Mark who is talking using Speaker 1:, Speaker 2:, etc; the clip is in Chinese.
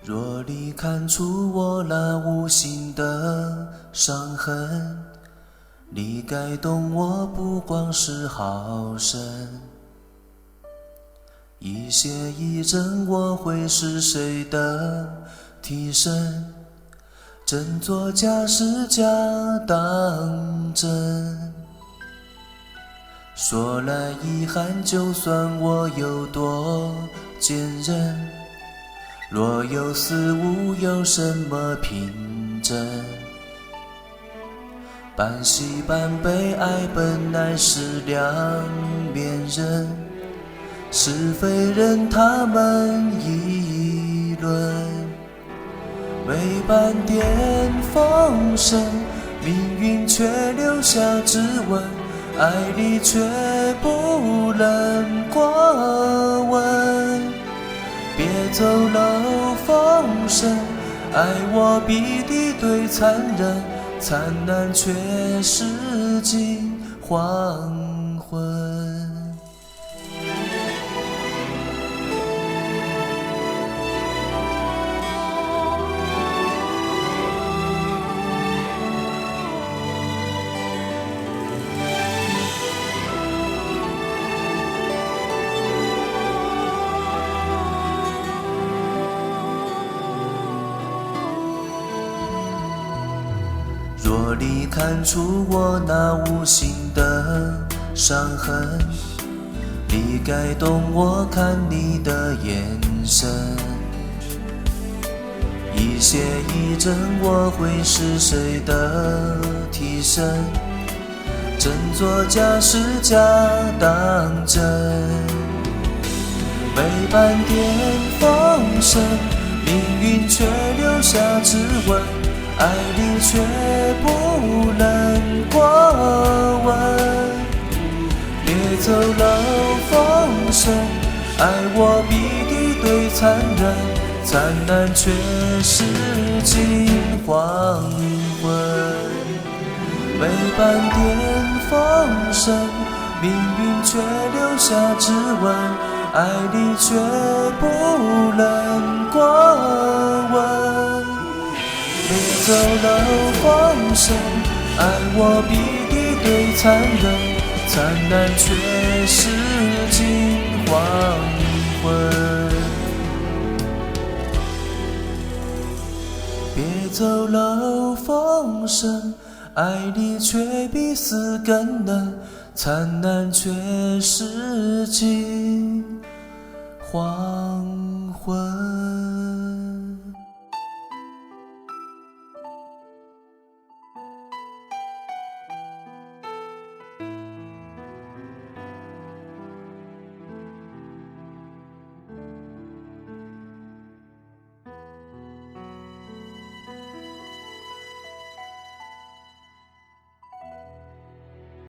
Speaker 1: 若你看出我那无形的伤痕，你该懂我不光是好胜。一邪一正，我会是谁的替身？真作假，是假当真。说来遗憾，就算我有多坚韧，若有似无，有什么凭证？半喜半悲，爱本来是两面人，是非任他们议论。没半点风声，命运却留下指纹，爱里却不能过问。别走漏风声，爱我比敌对残忍，灿烂却是近黄昏。若你看出我那无形的伤痕，你该懂我看你的眼神。一邪一正，我会是谁的替身？真作假，是假当真。没半点风声，命运却留下指纹，爱里却不能过问。别走漏风声，爱我比敌对残忍，灿烂却是近黄昏。没半点风声，命运却留下指纹，爱里却不能过问。别走漏风声，爱我比敌对残忍，灿烂却是近黄昏。别走漏风声，爱里却比死更冷，灿烂却是近黄昏。